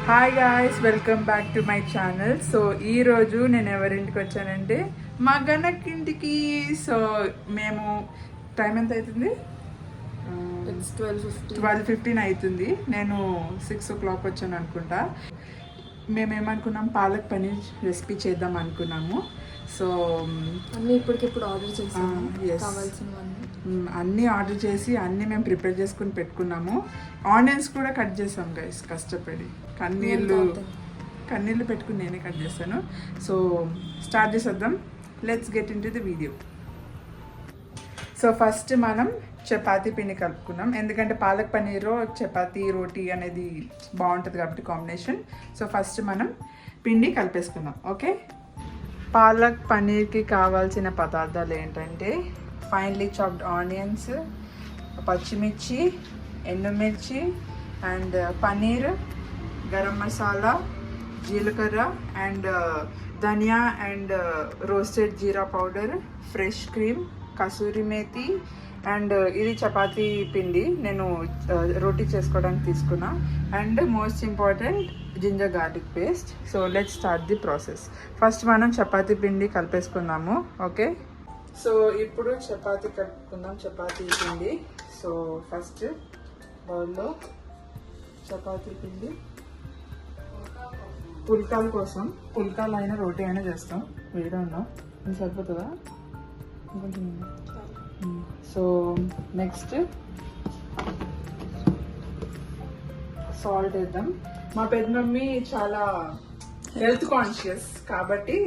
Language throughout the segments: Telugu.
Hi guys, welcome back to my channel. So ఈరోజు నేను ఎవరింటికి వచ్చానంటే మా గణక్కింటికి. సో మేము టైం ఎంత అవుతుంది? 12:15 అవుతుంది. నేను 6 o'clock వచ్చాను అనుకుంటా. మేమేమనుకున్నాం, పాలక్ పనీర్ రెసిపీ చేద్దాం అనుకున్నాము. సో అన్నీ ఇప్పటికిప్పుడు ఆర్డర్ చేసాము. కావాల్సినవన్నీ అన్నీ ఆర్డర్ చేసి అన్నీ మేము ప్రిపేర్ చేసుకుని పెట్టుకున్నాము. ఆనియన్స్ కూడా కట్ చేసాం గైస్, కష్టపడి కన్నీళ్ళు పెట్టుకుని నేనే కట్ చేస్తాను. సో స్టార్ట్ చేసేద్దాం. Let's get into the video. So first మనం చపాతీ పిండి కలుపుకున్నాం, ఎందుకంటే పాలక్ పనీరు చపాతీ రోటీ అనేది బాగుంటుంది కాబట్టి కాంబినేషన్. సో ఫస్ట్ మనం పిండి కలిపేసుకుందాం. ఓకే, పాలక్ పనీర్కి కావాల్సిన పదార్థాలు ఏంటంటే ఫైన్లీ చాప్డ్ ఆనియన్స్, పచ్చిమిర్చి, ఎండుమిర్చి అండ్ పనీర్, గరం మసాలా, జీలకర్ర and dhania and roasted jeera powder, fresh cream, kasuri methi and ఇది చపాతీ పిండి నేను రోటీ చేసుకోవడానికి తీసుకున్నా. And most important ginger garlic paste. So let's start the process. First మనం చపాతీ పిండి కలిపేసుకుందాము. ఓకే, సో ఇప్పుడు చపాతీ కలుపుకుందాం. చపాతీ పిండి. సో ఫస్ట్ బౌల్లో చపాతీ పిండి పుల్కాల కోసం, పుల్కాలు అయినా రోటీ అయినా చేస్తాం. వేరే ఉన్నాం, ఇది సరిపోతుందా? ఇంకొంచెం. సో నెక్స్ట్ సాల్ట్ వేద్దాం. మా పెద్ద మమ్మీ చాలా హెల్త్ కాన్షియస్ కాబట్టి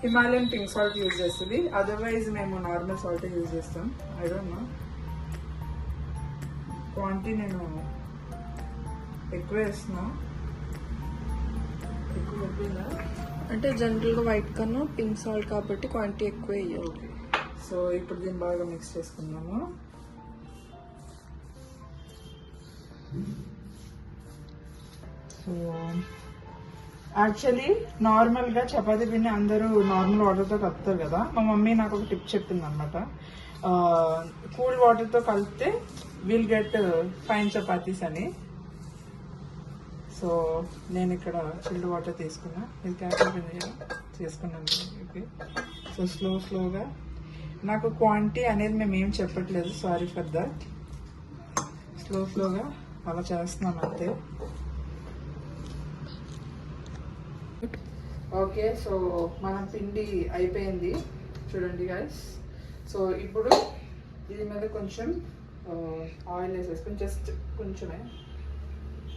హిమాలయన్ పింక్ సాల్ట్ యూజ్ చేస్తుంది. అదర్వైజ్ మేము నార్మల్ సాల్ట్ యూజ్ చేస్తాం. ఐ డోంట్ నో, క్వాంటిటీ నేను ఎక్కువ వేస్తున్నా. ఎక్కువ అయిపోయిందా అంటే జనరల్గా వైట్ కన్నా పింక్ సాల్ట్ కాబట్టి క్వాంటిటీ ఎక్కువ వేయాలి. ఓకే, సో ఇప్పుడు దీన్ని బాగా మిక్స్ చేసుకుందాము. సో యాక్చువల్లీ నార్మల్గా చపాతీ పిండి అందరూ నార్మల్ వాటర్తో కలుపుతారు కదా. మా మమ్మీ నాకు ఒక టిప్ చెప్పింది అనమాట. కూల్ వాటర్తో కలిపితే విల్ గెట్ ఫైన్ చపాతీస్ అని. సో నేను ఇక్కడ చిల్డ్ వాటర్ తీసుకున్నా. ఇది క్యారెట్ పిండి చేసుకున్నాను. ఓకే, సో స్లోగా నాకు క్వాంటిటీ అనేది మేము ఏం చెప్పట్లేదు, సారీ ఫర్ దట్. స్లోగా అలా చేస్తున్నాం అంతే. ఓకే, సో మన పిండి అయిపోయింది చూడండి గైస్. సో ఇప్పుడు దీని మీద కొంచెం ఆయిల్ వేసేసుకుని, జస్ట్ కొంచెమే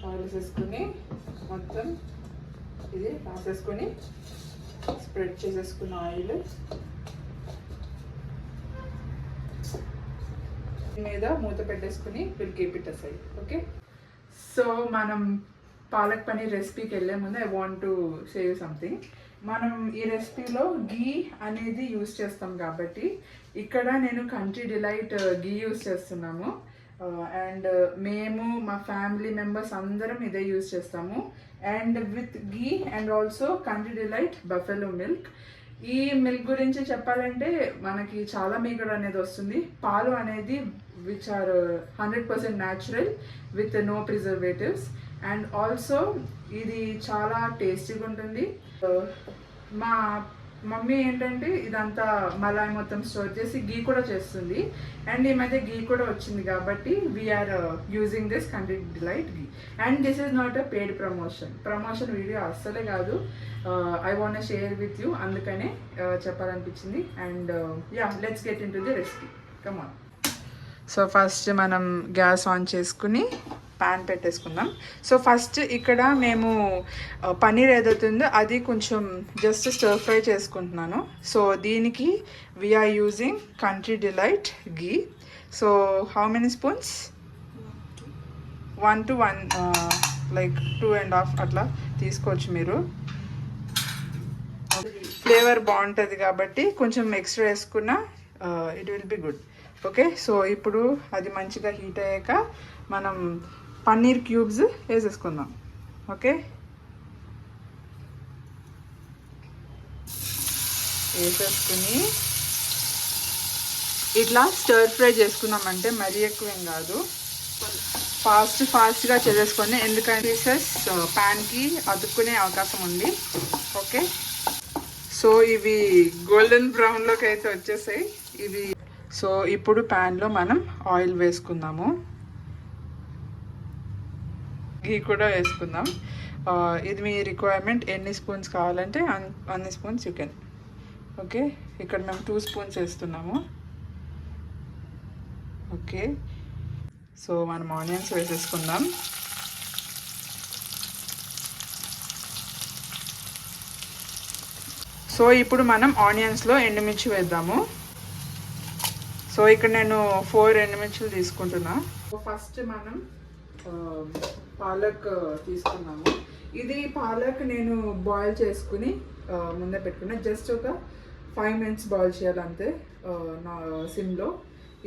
ఆయిల్ వేసేసుకుని మొత్తం ఇది రాసేసుకొని స్ప్రెడ్ చేసేసుకున్న ఆయిల్ మీద మూత పెట్టేసుకుని will keep it aside. Okay, so మనం పాలక్ పనీర్ రెసిపీకి వెళ్ళే ముందు I want to say something. మనం ఈ రెసిపీలో గీ అనేది యూస్ చేస్తాం కాబట్టి ఇక్కడ నేను కంట్రీ డిలైట్ గీ యూస్ చేస్తున్నాము. అండ్ మేము మా ఫ్యామిలీ మెంబర్స్ అందరం ఇదే యూస్ చేస్తాము. And with ghee and also country delight buffalo milk. ఈ మిల్క్ గురించి చెప్పాలంటే మనకి చాలా మీగడ అనేది వస్తుంది. పాలు అనేది which are 100% natural with no preservatives. And also ఇది చాలా టేస్టీగా ఉంటుంది. మా మమ్మీ ఏంటంటే ఇదంతా మలాయి మొత్తం స్టోర్ చేసి గీ కూడా చేస్తుంది. అండ్ ఈ మధ్య గీ కూడా వచ్చింది కాబట్టి we are using this Country delight ghee. And this is not a paid promotion video అస్సలే కాదు. I want share with you, అందుకనే చెప్పాలనిపించింది. And yeah, let's get into the recipe. Come on. So first మనం గ్యాస్ ఆన్ చేసుకుని ప్యాన్ పెట్టేసుకుందాం. సో ఫస్ట్ ఇక్కడ మేము పనీర్ ఏదవుతుందో అది కొంచెం జస్ట్ స్టర్ ఫ్రై చేసుకుంటున్నాను. సో దీనికి we are using Country delight ghee. So how many spoons? 1 to 1 like 2.5 అట్లా తీసుకోవచ్చు మీరు. ఫ్లేవర్ బాగుంటుంది కాబట్టి కొంచెం ఎక్స్ట్రా వేసుకున్న it will be good. Okay, so ఇప్పుడు అది మంచిగా హీట్ అయ్యాక మనం పన్నీర్ క్యూబ్స్ వేసేసుకుందాం. ఓకే, వేసేసుకుని ఇట్లా స్టర్ ఫ్రై చేసుకున్నామంటే మరీ ఎక్కువ ఏం కాదు, ఫాస్ట్గా చేసేసుకోండి, ఎందుకంటే పీసెస్ ప్యాన్కి అతుక్కునే అవకాశం ఉంది. ఓకే, సో ఇవి గోల్డెన్ బ్రౌన్లోకి అయితే వచ్చేసాయి ఇవి. సో ఇప్పుడు ప్యాన్లో మనం ఆయిల్ వేసుకుందాము, ఘీ కూడా వేసుకుందాం. ఇది మీ రిక్వైర్మెంట్, ఎన్ని స్పూన్స్ కావాలంటే అన్ని స్పూన్స్ చికెన్. ఓకే, ఇక్కడ మేము 2 స్పూన్స్ వేస్తున్నాము. ఓకే, సో మనం ఆనియన్స్ వేసేసుకుందాం. సో ఇప్పుడు మనం ఆనియన్స్లో ఎండుమిర్చి వేద్దాము. సో ఇక్కడ నేను 4 ఎండుమిర్చులు తీసుకుంటున్నా. ఫస్ట్ మనం పాలక్ తీసుకున్నాము. ఇది పాలక్ నేను బాయిల్ చేసుకుని ముందే పెట్టుకున్నా. జస్ట్ ఒక 5 minutes బాయిల్ చేయాలంతే నా సిమ్లో.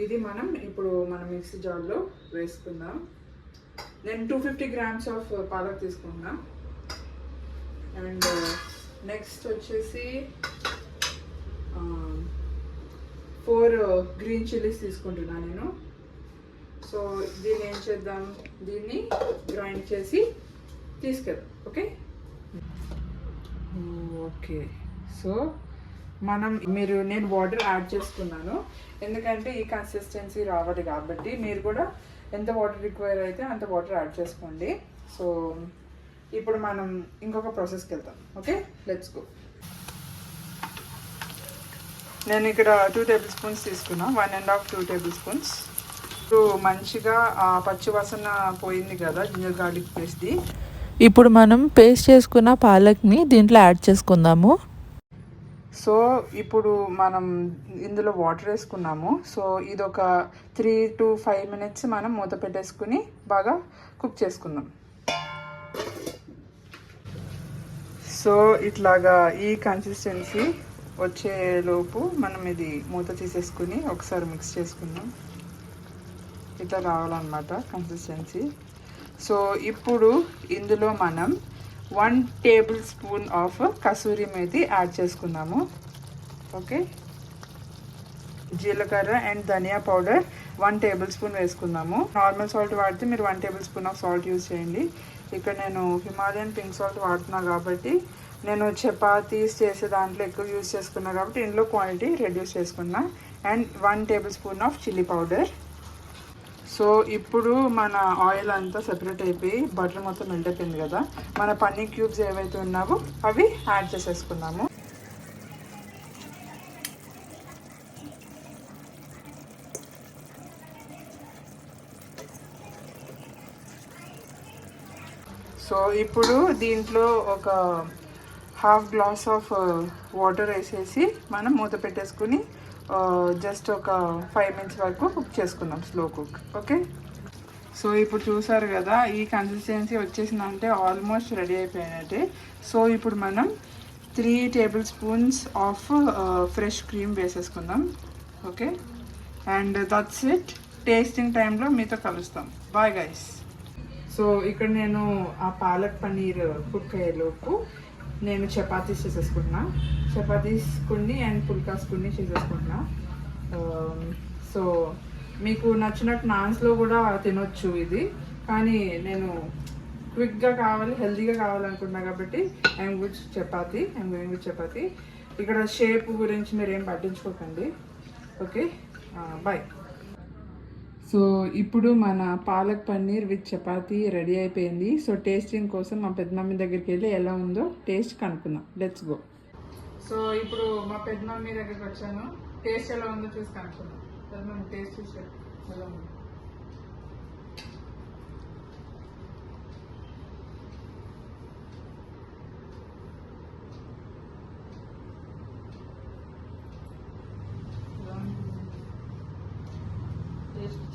ఇది మనం ఇప్పుడు మిక్సీ జార్లో వేసుకుందాం. నేను 250 grams ఆఫ్ పాలక్ తీసుకున్నా. అండ్ నెక్స్ట్ వచ్చేసి 4 గ్రీన్ చిల్లీస్ తీసుకుంటున్నాను నేను. సో దీన్ని ఏం చేద్దాం, దీన్ని గ్రైండ్ చేసి తీసుకెళ్దాం. ఓకే ఓకే, సో నేను వాటర్ యాడ్ చేసుకున్నాను, ఎందుకంటే ఈ కన్సిస్టెన్సీ రావాలి కాబట్టి మీరు కూడా ఎంత వాటర్ రిక్వైర్ అయితే అంత వాటర్ యాడ్ చేసుకోండి. సో ఇప్పుడు మనం ఇంకొక ప్రాసెస్కి వెళ్తాం. Okay, let's go. నేను ఇక్కడ 2 tablespoons తీసుకున్నా, 1.5 2 tablespoons. ఇప్పుడు మంచిగా పచ్చి వాసన పోయింది కదా జింజర్ గార్లిక్ పేస్ట్ది. ఇప్పుడు మనం పేస్ట్ చేసుకున్న పాలక్ని దీంట్లో యాడ్ చేసుకుందాము. సో ఇప్పుడు మనం ఇందులో వాటర్ వేసుకున్నాము. సో ఇది ఒక 3 to 5 minutes మనం మూత పెట్టేసుకుని బాగా కుక్ చేసుకుందాం. సో ఇట్లాగా ఈ కన్సిస్టెన్సీ వచ్చేలోపు మనం ఇది మూత తీసేసుకుని ఒకసారి మిక్స్ చేసుకుందాం. ఇట్లా రావాలన్నమాట కన్సిస్టెన్సీ. సో ఇప్పుడు ఇందులో మనం 1 tablespoon of kasuri methi add చేసుకుందాము. ఓకే, జీలకర్ర అండ్ ధనియా పౌడర్ 1 tablespoon వేసుకుందాము. నార్మల్ సాల్ట్ వాడితే మీరు 1 tablespoon ఆఫ్ సాల్ట్ యూజ్ చేయండి. ఇక్కడ నేను హిమాలయన్ పింక్ సాల్ట్ వాడుతున్నా కాబట్టి నేను చపాతీస్ చేసే దాంట్లో ఎక్కువ యూజ్ చేసుకున్నా కాబట్టి ఇందులో క్వాంటిటీ రెడ్యూస్ చేసుకున్నా. And 1 tablespoon of chilli powder. So ఇప్పుడు మన ఆయిల్ అంతా సెపరేట్ అయిపోయి బటర్ మొత్తం మెల్ట్ అయిపోయింది కదా, మన పన్నీర్ క్యూబ్స్ ఏవైతే ఉన్నావో అవి యాడ్ చేసేసుకున్నాము. సో ఇప్పుడు దీంట్లో ఒక 1/2 glass ఆఫ్ వాటర్ వేసేసి మనం మూత పెట్టేసుకుని జస్ట్ ఒక 5 minutes వరకు కుక్ చేసుకుందాం, స్లో కుక్. ఓకే, సో ఇప్పుడు చూసారు కదా ఈ కన్సిస్టెన్సీ వచ్చేసిందంటే ఆల్మోస్ట్ రెడీ అయిపోయినట్టే. సో ఇప్పుడు మనం 3 tablespoons ఆఫ్ ఫ్రెష్ క్రీమ్ వేసేసుకుందాం. Okay, and that's it. Tasting టైంలో మీతో కలుస్తాం. Bye guys. సో ఇక్కడ నేను ఆ పాలక్ పన్నీర్ కుక్ అయ్యేలోపు నేను చపాతీస్ చేసేసుకుంటున్నా. చపాతీస్ కొన్ని అండ్ పుల్కాస్ కొన్ని చేసేసుకుంటున్నా. సో మీకు నచ్చినట్టు నాన్స్లో కూడా తినొచ్చు ఇది, కానీ నేను క్విక్గా కావాలి, హెల్తీగా కావాలనుకుంటున్నా కాబట్టి ఐఎమ్ గోయింగ్ విత్ చపాతీ. ఇక్కడ షేప్ గురించి మీరు ఏం పట్టించుకోకండి. Okay, bye. సో ఇప్పుడు మన పాలక్ పన్నీర్ విత్ చపాతీ రెడీ అయిపోయింది. సో టేస్టింగ్ కోసం మా పెద్దమమ్మీ దగ్గరికి వెళ్ళి ఎలా ఉందో టేస్ట్ కనుక్కుందాం. Let's go. సో ఇప్పుడు మా పెద్దమమ్మీ దగ్గరికి వచ్చాను. టేస్ట్ ఎలా ఉందో చూసి కనుక్కుందాం. పెద్దమమ్మీ టేస్ట్ చూసి ఎలా ఉంది?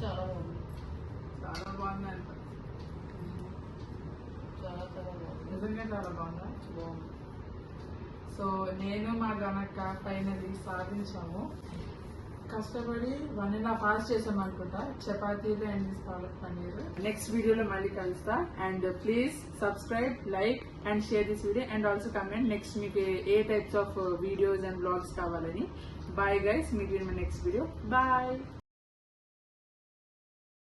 చాలా బాగుంది. చాలా బాగుంది అంట. నిజంగా చాలా బాగుందా? బాగుంది. సో నేను మా గనక ఫైనల్లీ సాధించాము. కష్టపడి 1.5 hours చేసాం అనుకుంటా చపాతీలు అండ్ పాలక్ పన్నీర్. నెక్స్ట్ వీడియోలో మళ్ళీ కలుస్తా. And please subscribe, like and share this video and also comment next మీకు ఏ types of videos and blogs కావాలని. Bye guys, meet you in my next video. Bye.